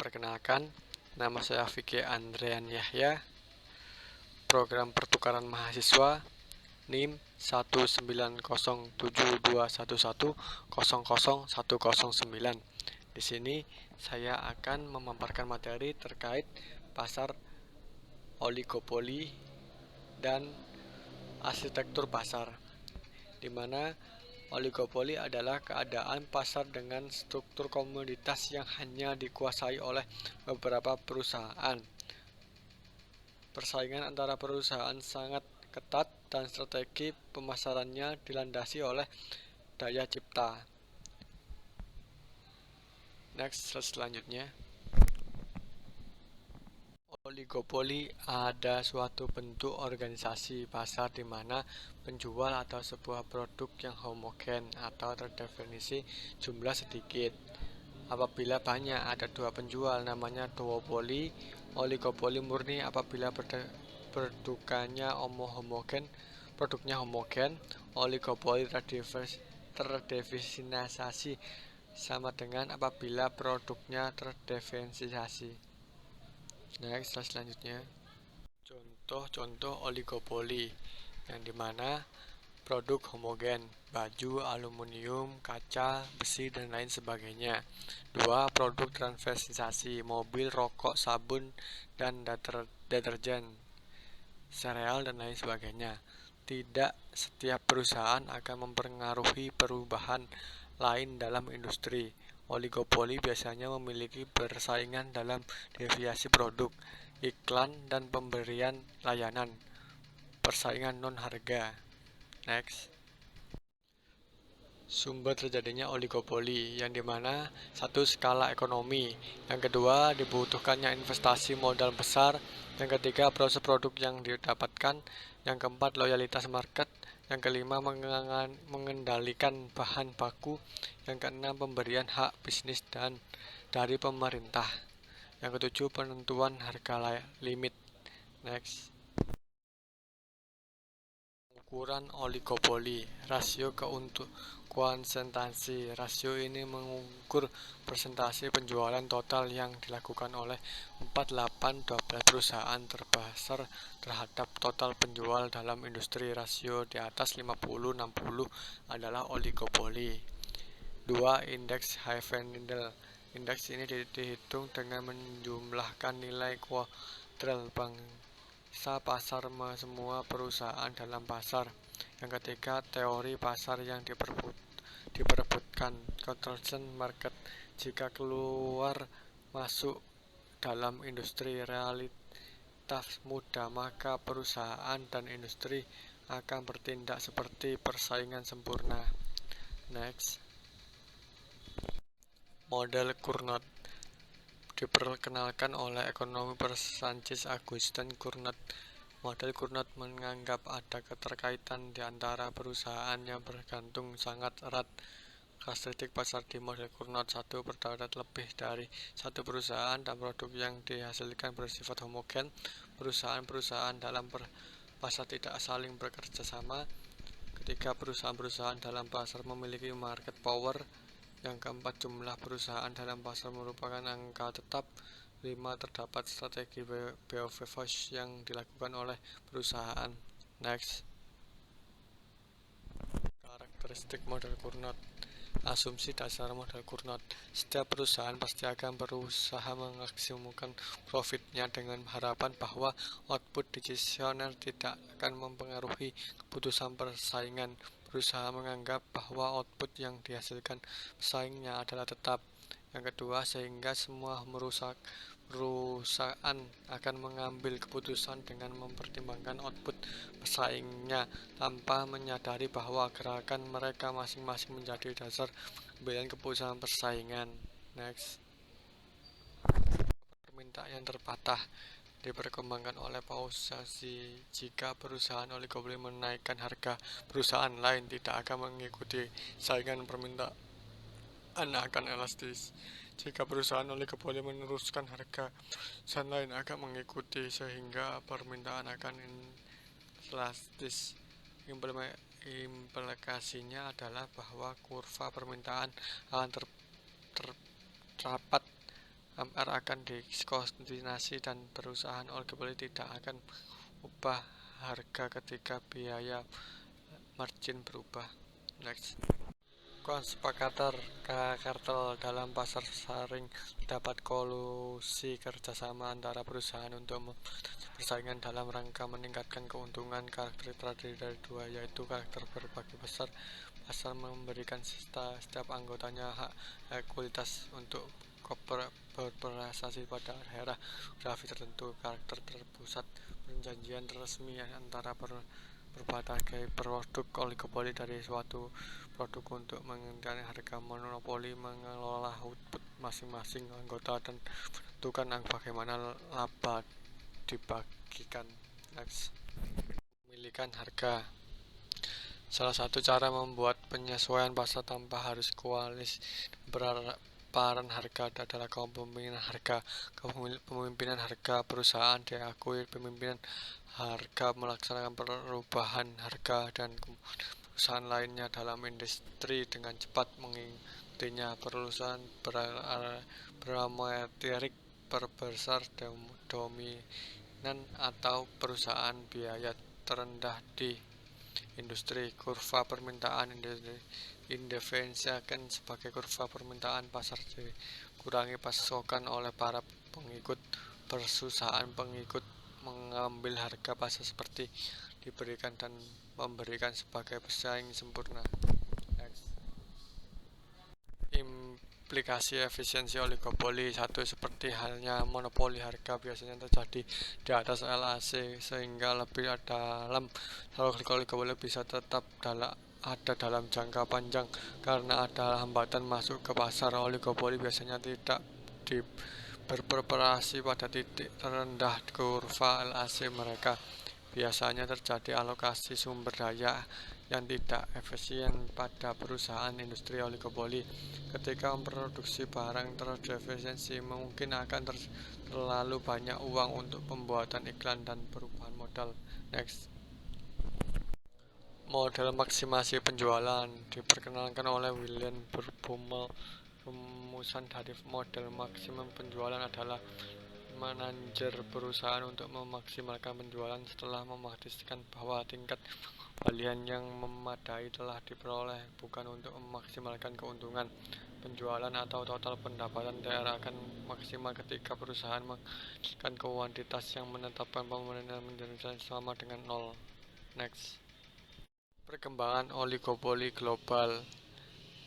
Perkenalkan, nama saya Vicky Andrean Yahya, program pertukaran mahasiswa NIM 1907211000109. Di sini saya akan memaparkan materi terkait pasar oligopoli dan arsitektur pasar, di mana oligopoli adalah keadaan pasar dengan struktur komoditas yang hanya dikuasai oleh beberapa perusahaan. Persaingan antara perusahaan sangat ketat dan strategi pemasarannya dilandasi oleh daya cipta. Next, slide selanjutnya. Oligopoli ada suatu bentuk organisasi pasar di mana penjual atau sebuah produk yang homogen atau terdefinisi jumlah sedikit. Apabila banyak ada dua penjual, namanya duopoli. Oligopoli murni apabila produknya homogen. Oligopoli terdefinisi sama dengan apabila produknya terdiversifikasi. Next, slide selanjutnya. Contoh-contoh oligopoli yang dimana produk homogen, baju, aluminium, kaca, besi, dan lain sebagainya. 2. Produk diversifikasi, mobil, rokok, sabun, dan deterjen, sereal, dan lain sebagainya. Tidak setiap perusahaan akan mempengaruhi perubahan lain dalam industri. Oligopoli biasanya memiliki persaingan dalam deviasi produk, iklan, dan pemberian layanan. Persaingan non-harga. Next. Sumber terjadinya oligopoli, yang dimana satu, skala ekonomi, yang kedua dibutuhkannya investasi modal besar, yang ketiga proses produk yang didapatkan, yang keempat loyalitas market, yang kelima mengendalikan bahan baku, yang keenam pemberian hak bisnis dan dari pemerintah, yang ketujuh penentuan harga limit. Next. Ukuran oligopoli, rasio konsentrasi. Rasio ini mengukur persentase penjualan total yang dilakukan oleh 4, 8, 12 perusahaan terbesar terhadap total penjual dalam industri. Rasio di atas 50-60 adalah oligopoli. 2. Indeks Hayfandel. Indeks ini dihitung dengan menjumlahkan nilai kuartil bangsa pasar semua perusahaan dalam pasar. Yang ketiga, teori pasar yang diperebutkan, concentration market. Jika keluar masuk dalam industri realitas mudah, maka perusahaan dan industri akan bertindak seperti persaingan sempurna. Next. Model Cournot diperkenalkan oleh ekonom Prancis Augustin Cournot. Model Cournot menganggap ada keterkaitan di antara perusahaan yang bergantung sangat erat. Karakteristik pasar di model Cournot: 1. Terdapat lebih dari satu perusahaan dan produk yang dihasilkan bersifat homogen. Perusahaan-perusahaan dalam pasar tidak saling bekerja sama. Ketiga, perusahaan-perusahaan dalam pasar memiliki market power. Yang keempat, jumlah perusahaan dalam pasar merupakan angka tetap. 5. Terdapat strategi behavior yang dilakukan oleh perusahaan. Next. Karakteristik model Cournot. Asumsi dasar model Cournot: setiap perusahaan pasti akan berusaha memaksimalkan profitnya dengan harapan bahwa output decisioner tidak akan mempengaruhi keputusan persaingan. Perusahaan menganggap bahwa output yang dihasilkan pesaingnya adalah tetap. Yang kedua, sehingga semua perusahaan akan mengambil keputusan dengan mempertimbangkan output pesaingnya tanpa menyadari bahwa gerakan mereka masing-masing menjadi dasar pengambilan keputusan persaingan. Next. Permintaan yang terbatas diperkembangkan oleh Pausazi. Jika perusahaan oligopoli menaikkan harga, perusahaan lain tidak akan mengikuti. Saingan permintaan akan elastis. Jika perusahaan oligopoli meneruskan harga, perusahaan lain akan mengikuti sehingga permintaan akan elastis. Implikasinya adalah bahwa kurva permintaan akan terdapat MR akan diskoordinasi dan perusahaan oligopoli tidak akan ubah harga ketika biaya margin berubah. Next. Kesepakatan kartel dalam pasar sering dapat kolusi kerjasama antara perusahaan untuk persaingan dalam rangka meningkatkan keuntungan. Karakter terdiri dari dua, yaitu karakter berbagi besar. Pasar memberikan setiap anggotanya hak ekualitas untuk berprestasi pada daerah geografi tertentu. Karakter terpusat, perjanjian resmi antara berbagai produk oligopoli dari suatu produk untuk mengendalikan harga. Monopoli mengelola output masing-masing anggota dan menentukan bagaimana laba dibagikan. Next. Memilihkan harga. Salah satu cara membuat penyesuaian pasar tanpa harus kualis peran harga adalah kepemimpinan harga. Kepemimpinan harga perusahaan diakui pemimpinan harga melaksanakan perubahan harga dan perusahaan lainnya dalam industri dengan cepat mengikutinya. Perusahaan beramaterik perbesar dominan atau perusahaan biaya terendah di industri. Kurva permintaan didefinisikan sebagai kurva permintaan pasar dikurangi pasokan oleh para pengikut. Perusahaan pengikut mengambil harga pasar seperti diberikan dan memberikan sebagai pesaing sempurna. Implikasi efisiensi oligopoli. Satu, seperti halnya monopoli, harga biasanya terjadi di atas LAC sehingga lebih dalam. Oligopoli bisa tetap ada dalam jangka panjang karena ada hambatan masuk ke pasar. Oligopoli biasanya tidak beroperasi pada titik terendah kurva LAC mereka. Biasanya terjadi alokasi sumber daya yang tidak efisien pada perusahaan industri oligopoli. Ketika memproduksi barang terefisiensi, mungkin akan terlalu banyak uang untuk pembuatan iklan dan perubahan modal. Next. Model maksimasi penjualan diperkenalkan oleh William Baumol. Rumusan dari model maksimum penjualan adalah manajer perusahaan untuk memaksimalkan penjualan setelah memastikan bahwa tingkat pengembalian yang memadai telah diperoleh, bukan untuk memaksimalkan keuntungan. Penjualan atau total pendapatan daerah akan maksimal ketika perusahaan menghasilkan kuantitas yang menetapkan pemerintah menjadi sama dengan nol. Next. Perkembangan oligopoli global.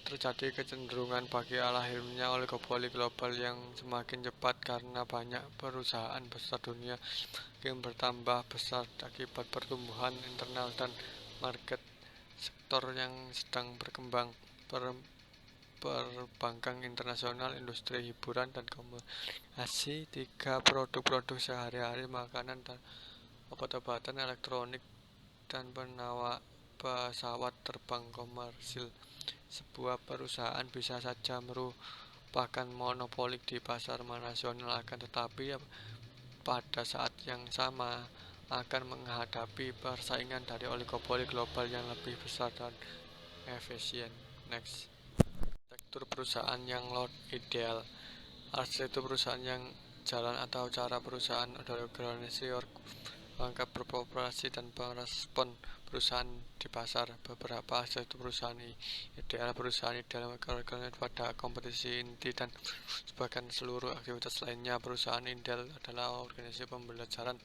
Terjadi kecenderungan bagi lahirnya oligopoli global yang semakin cepat karena banyak perusahaan besar dunia semakin bertambah besar akibat pertumbuhan internal dan market sektor yang sedang berkembang. Perbankan internasional, industri hiburan dan komunikasi, tiga produk-produk sehari-hari, makanan dan obat-obatan, elektronik, dan pesawat terbang komersil. Sebuah perusahaan bisa saja merupakan monopolik di pasar nasional, akan tetapi pada saat yang sama akan menghadapi persaingan dari oligopoli global yang lebih besar dan efisien. Next. Arsitektur perusahaan yang ideal. Arsitektur perusahaan yang jalan atau cara perusahaan organisasi rangka beroperasi dan merespon perusahaan di pasar. Beberapa arsitektur perusahaan ideal. Perusahaan ideal berorientasi pada kompetisi inti dan sebagian seluruh aktivitas lainnya. Perusahaan ideal adalah organisasi pembelajaran.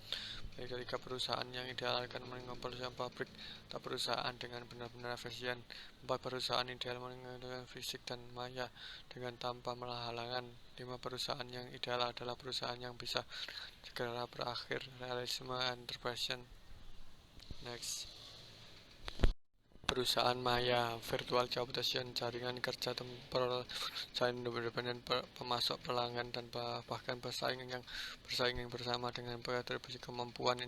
Ketika perusahaan yang ideal akan mengoperasikan pabrik atau perusahaan dengan benar-benar efisien. 4. Perusahaan ideal menggunakan fisik dan maya dengan tanpa halangan. 5. Perusahaan yang ideal adalah perusahaan yang bisa segera berakhir. Realisme and interpretation. Next. Perusahaan maya, virtual job station, jaringan kerja temporal, perusahaan independen, pemasok pelanggan, dan bahkan bersaing bersama dengan kontribusi kemampuan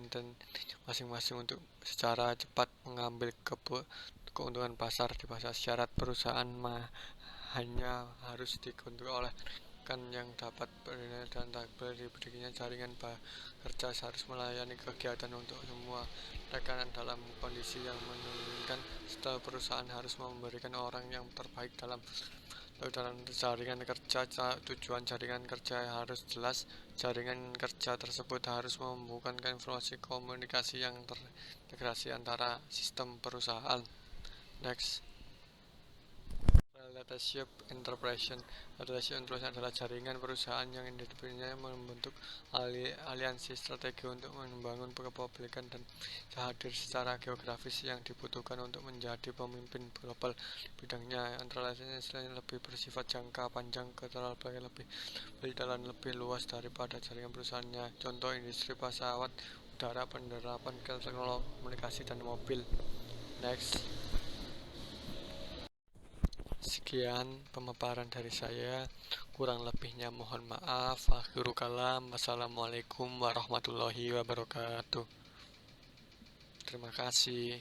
masing-masing untuk secara cepat mengambil keuntungan pasar. Di pasar syarat perusahaan hanya harus dikontrol oleh yang dapat bernilai dan tak boleh diberikannya. Jaringan kerja harus melayani kegiatan untuk semua rekanan dalam kondisi yang memungkinkan. Setelah perusahaan harus memberikan orang yang terbaik dalam Lalu dalam jaringan kerja, tujuan jaringan kerja harus jelas. Jaringan kerja tersebut harus membutuhkan informasi komunikasi yang terintegrasi antara sistem perusahaan. Next. Relationship Interpretation. Relationship Interpretation adalah jaringan perusahaan yang independen membentuk aliansi strategi untuk membangun kepemilikan dan hadir secara geografis yang dibutuhkan untuk menjadi pemimpin global bidangnya. Relationship lebih bersifat jangka panjang, lebih dalam, lebih luas daripada jaringan perusahaannya. Contoh industri pesawat udara, penerapan teknologi komunikasi dan mobil. Next. Sekian pemaparan dari saya, kurang lebihnya mohon maaf. Akhirul kalam, wassalamualaikum warahmatullahi wabarakatuh. Terima kasih.